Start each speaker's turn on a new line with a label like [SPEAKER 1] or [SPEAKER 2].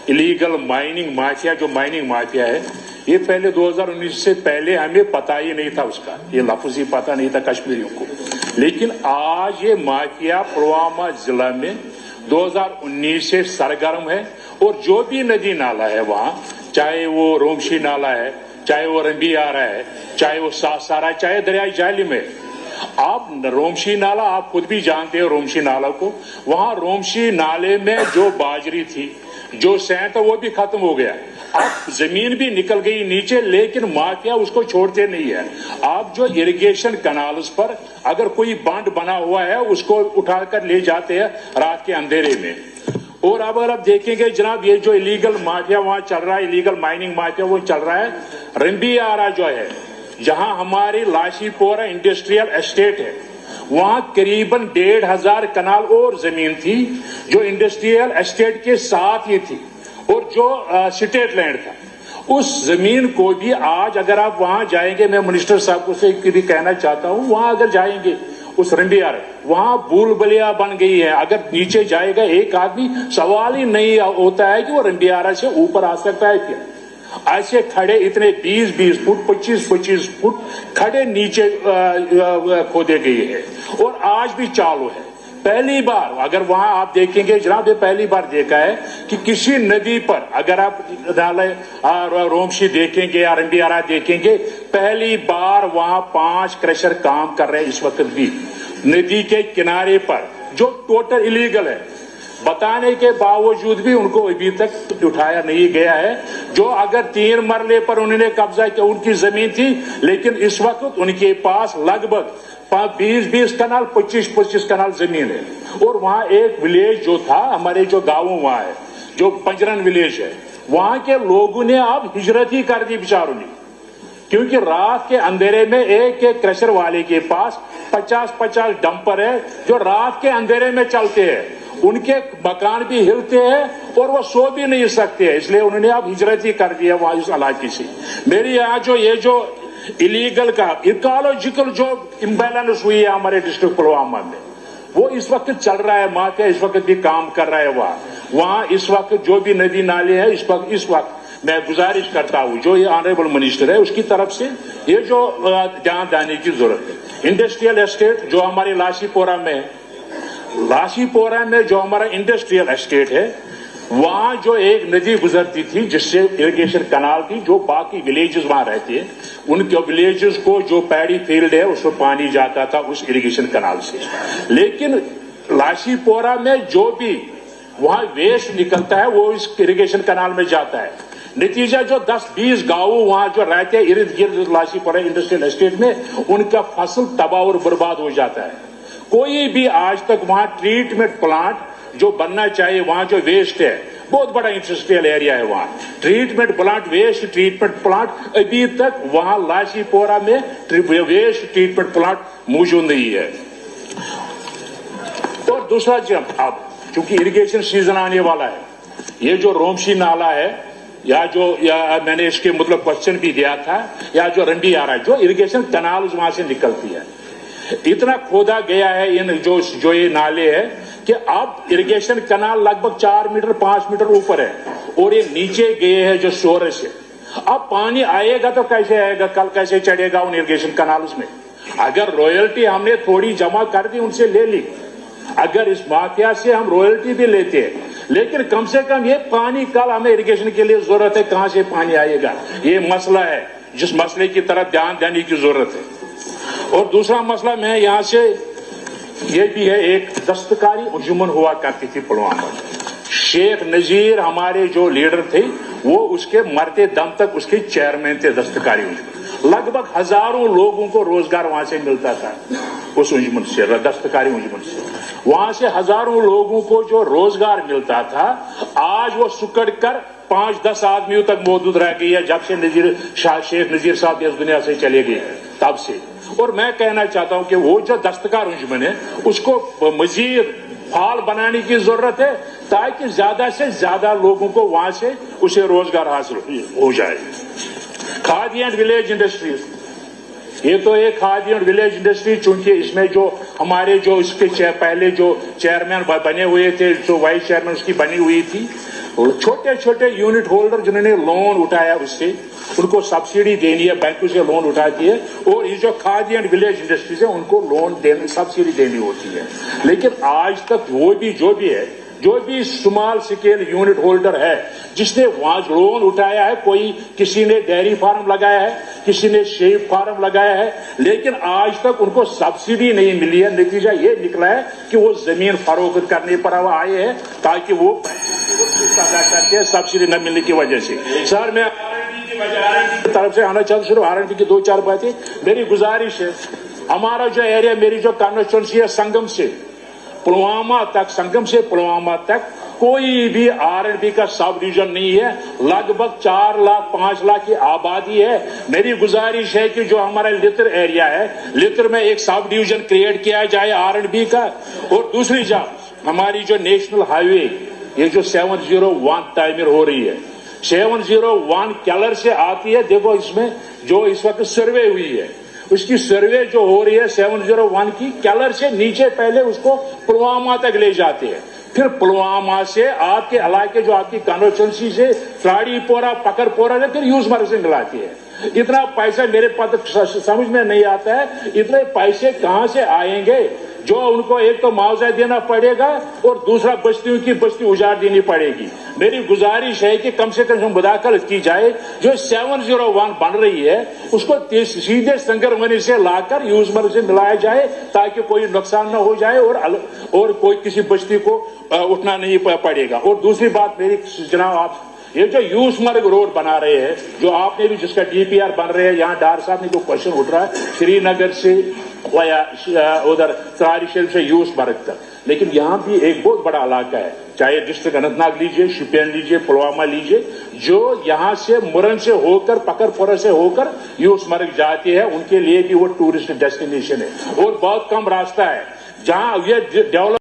[SPEAKER 1] Illegal mining mafia, जो mining mafia है, ये पहले 2019 से पहले हमें पता ही नहीं था उसका, ये लफ्ज़ ही पता नहीं था कश्मीरियों को। लेकिन आज ये माफिया पुलवामा जिला में 2019 से सरगर्म है, और जो भी नदी नाला है वहां, चाहे वो रोमशी नाला है, चाहे वो रंबियारा है, चाहे वो सासारा, चाहे दरियाई जालिम है। आप रोमशी नाला, आप खुद भी जानते हो रोमशी नाला को, वहां रोमशी नाले में जो बाजरी थी, जो सैंड था, वो भी खत्म हो गया। अब जमीन भी निकल गई नीचे, लेकिन माफिया उसको छोड़ते नहीं है। आप जो इरिगेशन कैनाल्स पर अगर कोई बांध बना हुआ है, उसको उठाकर ले जाते हैं रात के अंधेरे में। और अब अगर आप देखेंगे जनाब, ये जो इलीगल माफिया वहां चल रहा है, इलीगल माइनिंग माफिया वो चल रहा है रंबियारा जो है, जहां हमारी लाशीपोरा इंडस्ट्रियल एस्टेट है, वहां करीबन 1,500 कनाल और जमीन थी जो इंडस्ट्रियल एस्टेट के साथ ही थी, और जो स्टेट लैंड था, उस जमीन को भी आज अगर आप वहां जाएंगे, मैं मिनिस्टर साहब को से भी कहना चाहता हूं, वहां अगर जाएंगे उस रंबियार, वहां भूल-भुलैया बन गई है। अगर नीचे जाएगा एक आदमी, सवाल ही नहीं होता है कि वो रंबियारा से ऊपर आ सकता है क्या। ऐसे खड़े इतने 20-20 फुट, 25-25 फुट खड़े नीचे खोदे गए हैं, और आज भी चालू है। पहली बार अगर वहां आप देखेंगे जनाब, ये पहली बार देखा है कि किसी नदी पर अगर आप रोमशी देखेंगे या रंबियारा देखेंगे, पहली बार वहां 5 क्रशर काम कर रहे हैं इस वक्त भी नदी के किनारे पर, जो टोटल इलीगल है। बताने के बावजूद भी उनको अभी तक उठाया नहीं गया है। जो अगर 3 मरले पर उन्होंने कब्जा किया, उनकी जमीन थी, लेकिन इस वक्त उनके पास लगभग 20-20 कनाल, 25-25 कनाल जमीन है। और वहां एक विलेज जो था, हमारे जो गाँव वहां है, जो पंजरन विलेज है, वहां के लोगों ने अब हिजरत ही कर दी बेचारों ने, क्योंकि रात के अंधेरे में एक एक क्रशर वाले के पास 50-50 डंपर है जो रात के अंधेरे में चलते हैं। उनके मकान भी हिलते हैं और वो सो भी नहीं सकते हैं, इसलिए उन्होंने अब हिजरत ही कर दिया वहां इस इलाके से। मेरी यहाँ जो ये जो इलीगल का इकोलॉजिकल जो इम्बैलेंस हुई है हमारे डिस्ट्रिक्ट पुलवामा में, वो इस वक्त चल रहा है। माफिया इस वक्त भी काम कर रहा है वहां इस वक्त जो भी नदी नाले है, इस वक्त मैं गुजारिश करता हूं जो ये ऑनरेबल मिनिस्टर है उसकी तरफ से ये जो ध्यान देने की जरूरत है। इंडस्ट्रियल एस्टेट जो हमारे लाशीपोरा में जो हमारा इंडस्ट्रियल एस्टेट है, वहां जो एक नदी गुजरती थी जिससे इरिगेशन कैनाल थी, जो बाकी विलेजेस वहां रहते हैं, उनके विलेजेस को जो पैडी फील्ड है उसमें पानी जाता था उस इरिगेशन कैनाल से। लेकिन लाशीपोरा में जो भी वहां वेस्ट निकलता है वो इस इरिगेशन कैनाल में जाता है। नतीजा जो 10-20 गांव वहां जो रहते हैं इर्द गिर्द लाशीपोरा इंडस्ट्रियल एस्टेट में, उनका फसल तबाह और बर्बाद हो जाता है। कोई भी आज तक वहां ट्रीटमेंट प्लांट जो बनना चाहिए, वहां जो वेस्ट है, बहुत बड़ा इंडस्ट्रियल एरिया है, वहां treatment plant, waste treatment plant अभी तक वहां लाशीपोरा में वेस्ट ट्रीटमेंट प्लांट मौजूद नहीं है। और दूसरा, जब अब चूंकि इरिगेशन सीजन आने वाला है, ये जो रोमशी नाला है या मैंने इसके मतलब क्वेश्चन भी दिया था, या जो रंबियारा जो इरिगेशन कैनाल वहां से निकलती है, इतना खोदा गया है इन जो ये नाले है कि अब इरिगेशन कैनाल लगभग 4 मीटर 5 मीटर ऊपर है, और ये नीचे गए हैं जो सोरस है। अब पानी आएगा तो कैसे आएगा, कल कैसे चढ़ेगा उन इरिगेशन कैनाल्स में। अगर रॉयल्टी हमने थोड़ी जमा कर दी, उनसे ले ली, अगर इस माफिया से हम रॉयल्टी भी लेते हैं, लेकिन कम से कम ये पानी कल हमें इरिगेशन के लिए जरूरत है, कहां से पानी आएगा, ये मसला है जिस मसले की तरफ ध्यान देने की जरूरत है। और दूसरा मसला मैं यहां से ये भी है, एक दस्तकारी अंजुमन हुआ करती थी पुलवामा में। शेख नजीर हमारे जो लीडर थे, वो उसके मरते दम तक उसके चेयरमैन थे दस्तकारी अंजुमन। लगभग हजारों लोगों को रोजगार वहां से मिलता था उस अंजुमन से, दस्तकारी अंजुमन से। वहां से हजारों लोगों को जो रोजगार मिलता था, आज वो सुकड़ कर 5-10 आदमियों तक मौजूद रह गई है, जब से शेख नजीर साहब इस दुनिया से चले गए तब से। और मैं कहना चाहता हूं कि वो जो दस्तकार अंजुमन है, उसको मजीद फाल बनाने की जरूरत है, ताकि ज्यादा से ज्यादा लोगों को वहां से उसे रोजगार हासिल हो जाए। खादी एंड विलेज इंडस्ट्रीज, ये तो एक खादी एंड विलेज इंडस्ट्री, चूंकि इसमें जो हमारे जो इसके पहले जो चेयरमैन बने हुए थे, जो वाइस चेयरमैन उसकी बनी हुई थी, छोटे छोटे यूनिट होल्डर जिन्होंने लोन उठाया उससे उनको सब्सिडी देनी है, बैंकों से लोन उठाती है, और ये जो खादी एंड विलेज इंडस्ट्रीज है उनको लोन देने सब्सिडी देनी होती है। लेकिन आज तक जो भी स्मॉल स्केल यूनिट होल्डर है जिसने वहां लोन उठाया है, कोई किसी ने डेयरी फार्म लगाया है, किसी ने शेप फार्म लगाया है, लेकिन आज तक उनको सब्सिडी नहीं मिली है। नतीजा ये निकला है कि वो जमीन फरोख्त करने पर आए हैं ताकि वो अदा करते हैं सब्सिडी न मिलने की वजह से। सर मैं RNB की तरफ से आना चाहता हूँ, RNB की 2-4 बातें। मेरी गुजारिश है, हमारा जो एरिया, मेरी जो कॉन्स्टिट्यूंसी है संगम से पुलवामा तक कोई भी RNB का सब डिवीजन नहीं है। लगभग 4 लाख 5 लाख की आबादी है। मेरी गुजारिश है कि जो हमारा लित्र एरिया है, लित्र में एक सब डिवीजन क्रिएट किया जाए RNB का। और दूसरी बात, हमारी जो नेशनल हाईवे ये जो 701 टाइमर हो रही है, 701 केलर से आती है। देखो इसमें जो इस वक्त सर्वे हुई है, उसकी सर्वे जो हो रही है 701 की, केलर से नीचे पहले उसको पुलवामा तक ले जाते हैं, फिर पुलवामा से आपके इलाके जो आपकी कॉन्स्टिट्यूंसी से फ्राडीपोरा पकरपोरा से फिर यूसमर्ग से मिलाती है। इतना पैसा मेरे पास समझ में नहीं आता है, इतने पैसे कहां से आएंगे जो उनको एक तो मुआवजा देना पड़ेगा और दूसरा बस्तियों की बस्ती उजाड़ देनी पड़ेगी। मेरी गुजारिश है कि कम से कम मुदाखलत की जाए, जो 701 बन रही है उसको सीधे संगरमनी से लाकर यूसमर्ग से मिलाया जाए ताकि कोई नुकसान न हो जाए और कोई किसी बस्ती को उठना नहीं पड़ेगा। और दूसरी बात मेरी जनाब, आप ये जो यूसमर्ग रोड बना रहे हैं, जो आपने भी जिसका DPR बन रहे हैं, यहाँ डार साहब ने जो क्वेश्चन उठ रहा है श्रीनगर से उधर सरारी शरीफ से यूसमर्ग तक, लेकिन यहाँ भी एक बहुत बड़ा इलाका है, चाहे डिस्ट्रिक्ट अनंतनाग लीजिए, शोपियान लीजिए, पुलवामा लीजिए, जो यहाँ से मुरन से होकर पकरपोरा से होकर यूसमर्ग जाती है, उनके लिए भी वो टूरिस्ट डेस्टिनेशन है और बहुत कम रास्ता है जहाँ ये डेवलप